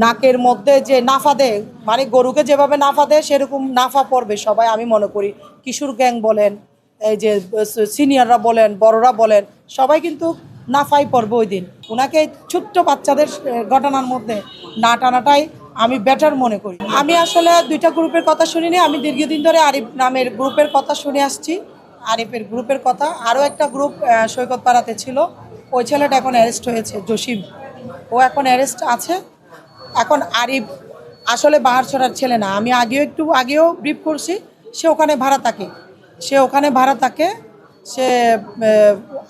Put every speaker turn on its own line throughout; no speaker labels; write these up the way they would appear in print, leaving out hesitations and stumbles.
নাকের মধ্যে যে নাফা দেয়, মানে গরুকে যেভাবে নাফা দেয় সেরকম নাফা পড়বে সবাই। আমি মনে করি কিশোর গ্যাং বলেন, এই যে সিনিয়ররা বলেন, বড়রা বলেন, সবাই কিন্তু নাফাই পড়বে ওই দিন। ওনাকে ছোট্ট বাচ্চাদের ঘটনার মধ্যে না টানাটাই আমি বেটার মনে করি। আমি আসলে দুইটা গ্রুপের কথা শুনিনি, আমি দীর্ঘদিন ধরে আরিফ নামের গ্রুপের কথা শুনে আসছি। আরিফের গ্রুপের কথা, আরও একটা গ্রুপ সৈকত পাড়াতে ছিল, ওই ছেলেটা এখন অ্যারেস্ট হয়েছে, জসিম, ও এখন অ্যারেস্ট আছে। এখন আরিফ আসলে বাহারছড়ার ছেলে না, আমি একটু আগেও ব্রিফ করছি। সে ওখানে ভাড়া থাকে, সে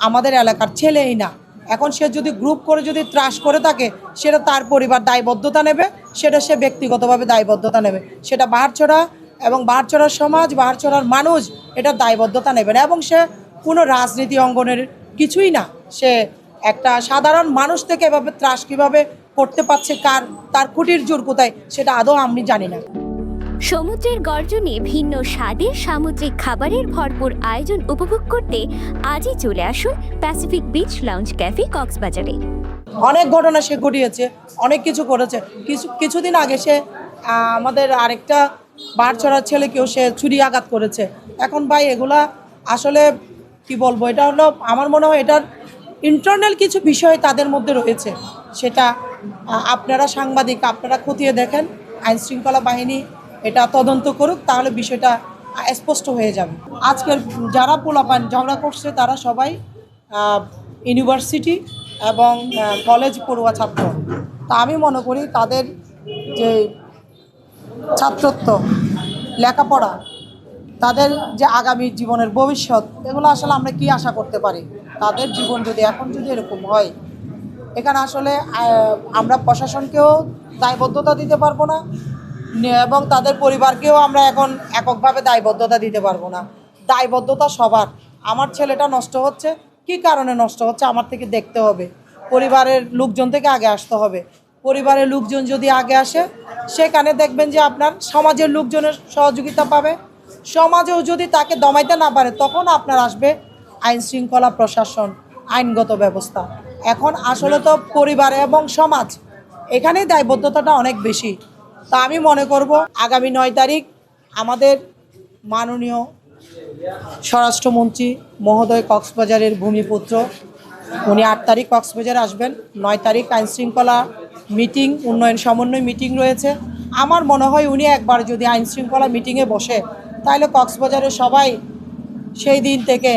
আমাদের এলাকার ছেলেই না। এখন সে যদি গ্রুপ করে যদি ত্রাস করে থাকে, সেটা তার পরিবার দায়বদ্ধতা নেবে, সেটা সে ব্যক্তিগতভাবে দায়বদ্ধতা নেবে, সেটা বাহারছড়া এবং বাহারছড়ার সমাজ, বাহারছড়ার মানুষ এটা দায়বদ্ধতা নেবে না। এবং সে কোনো রাজনীতি অঙ্গনের কিছুই না, সে একটা সাধারণ মানুষ থেকে এভাবে ত্রাস কীভাবে করতে পারছে, তার কুটির জোর কোথায়, সেটা আদৌ আমি জানি না।
সমুদ্রের গর্জনে ভিন্ন স্বাদের সামুদ্রিক খাবারের ভরপুর আয়োজন উপভোগ করতে আজই চলে আসুন প্যাসিফিক বিচ লাউঞ্জ ক্যাফে কক্সবাজারে।
অনেক ঘটনা সে ঘটিয়েছে, অনেক কিছু করেছে। কিছুদিন আগে সে আমাদের আরেকটা বাহারছড়ার ছেলেকেও সে ছুরি আঘাত করেছে। এখন ভাই এগুলা আসলে কি বলবো, এটা হলো আমার মনে হয় এটার ইন্টারনাল কিছু বিষয় তাদের মধ্যে রয়েছে। সেটা আপনারা সাংবাদিক, আপনারা খতিয়ে দেখেন, আইনশৃঙ্খলা বাহিনী এটা তদন্ত করুক, তাহলে বিষয়টা স্পষ্ট হয়ে যাবে। আজকের যারা পোলাপান ঝগড়া করছে তারা সবাই ইউনিভার্সিটি এবং কলেজ পড়ুয়া ছাত্র। তা আমি মনে করি তাদের যে ছাত্রত্ব, লেখাপড়া, তাদের যে আগামী জীবনের ভবিষ্যৎ, এগুলো আসলে আমরা কি আশা করতে পারি? তাদের জীবন যদি এখন যদি এরকম হয়, এখানে আসলে আমরা প্রশাসনকেও দায়বদ্ধতা দিতে পারবো না, এবং তাদের পরিবারকেও আমরা এখন এককভাবে দায়বদ্ধতা দিতে পারবো না। দায়বদ্ধতা সবার। আমার ছেলেটা নষ্ট হচ্ছে, কি কারণে নষ্ট হচ্ছে আমার থেকে দেখতে হবে, পরিবারের লোকজন থেকে আগে আসতে হবে। পরিবারের লোকজন যদি আগে আসে, সেখানে দেখবেন যে আপনার সমাজের লোকজনের সহযোগিতা পাবে। সমাজেও যদি তাকে দমাইতে না পারে, তখন আপনার আসবে আইন শৃঙ্খলা প্রশাসন, আইনগত ব্যবস্থা। এখন আসলে তো পরিবার এবং সমাজ, এখানেই দায়বদ্ধতাটা অনেক বেশি। তা আমি মনে করব আগামী 9 তারিখ আমাদের মাননীয় স্বরাষ্ট্রমন্ত্রী মহোদয় কক্সবাজারের ভূমিপুত্র, উনি 8 তারিখ কক্সবাজারে আসবেন। 9 তারিখ আইনশৃঙ্খলা মিটিং, উন্নয়ন সমন্বয় মিটিং রয়েছে। আমার মনে হয় উনি একবার যদি আইনশৃঙ্খলা মিটিংয়ে বসে, তাহলে কক্সবাজারের সবাই সেই দিন থেকে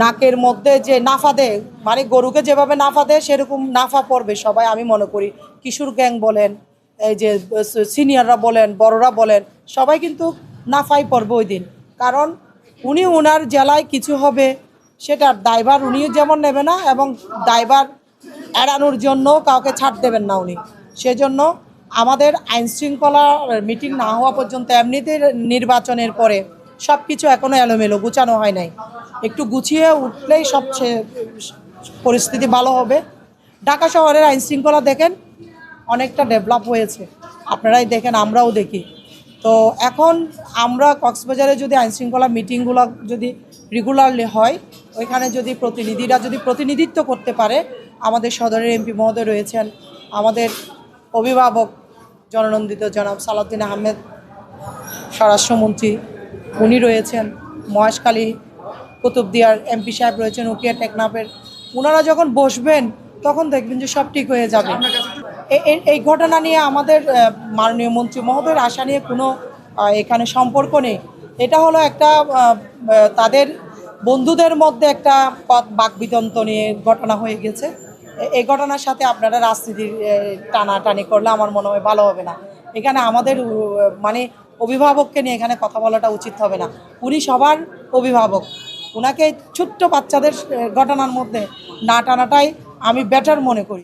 নাকের মধ্যে যে নাফা দেয়, মানে গরুকে যেভাবে নাফা দেয় সেরকম নাফা পড়বে সবাই। আমি মনে করি কিশোর গ্যাং বলেন, এই যে সিনিয়ররা বলেন, বড়রা বলেন, সবাই কিন্তু নাফাই পড়বে ওই দিন। কারণ উনি ওনার জেলায় কিছু হবে, সেটার দায়ভার উনিও যেমন নেবে না, এবং দায়ভার এড়ানোর জন্য কাউকে ছাড় দেবেন না উনি। সেজন্য আমাদের আইনশৃঙ্খলা মিটিং না হওয়া পর্যন্ত, এমনিতে নির্বাচনের পরে সব কিছু এখনও এলোমেলো, গুছানো হয় নাই। একটু গুছিয়ে উঠলেই সবচেয়ে পরিস্থিতি ভালো হবে। ঢাকা শহরের আইনশৃঙ্খলা দেখেন অনেকটা ডেভেলপ হয়েছে, আপনারাই দেখেন, আমরাও দেখি। তো এখন আমরা কক্সবাজারে যদি আইনশৃঙ্খলা মিটিংগুলো যদি রেগুলারলি হয়, ওইখানে যদি প্রতিনিধিরা যদি প্রতিনিধিত্ব করতে পারে, আমাদের সদরের এমপি মহোদয় রয়েছেন, আমাদের অভিভাবক জননন্দিত জনাব সালাউদ্দিন আহমেদ স্বরাষ্ট্রমন্ত্রী উনি রয়েছেন, মহেশখালী কুতুবদিয়ার এমপি সাহেব রয়েছেন, উকিয়া টেকনাফের, ওনারা যখন বসবেন তখন দেখবেন যে সব ঠিক হয়ে যাবে। এই ঘটনা নিয়ে আমাদের মাননীয় মন্ত্রী মহোদয়ের আশা নিয়ে কোনো এখানে সম্পর্ক নেই। এটা হলো একটা তাদের বন্ধুদের মধ্যে একটা বাকবিতন্ড নিয়ে ঘটনা হয়ে গেছে। এই ঘটনার সাথে আপনারা রাজনীতির টানাটানি করলে আমার মনে হয় ভালো হবে না। এখানে আমাদের মানে অভিভাবককে নিয়ে এখানে কথা বলাটা উচিত হবে না। উনি সবার অভিভাবক, ওনাকে ছোট্ট বাচ্চাদের ঘটনার মধ্যে না টানাটাই আমি বেটার মনে করি।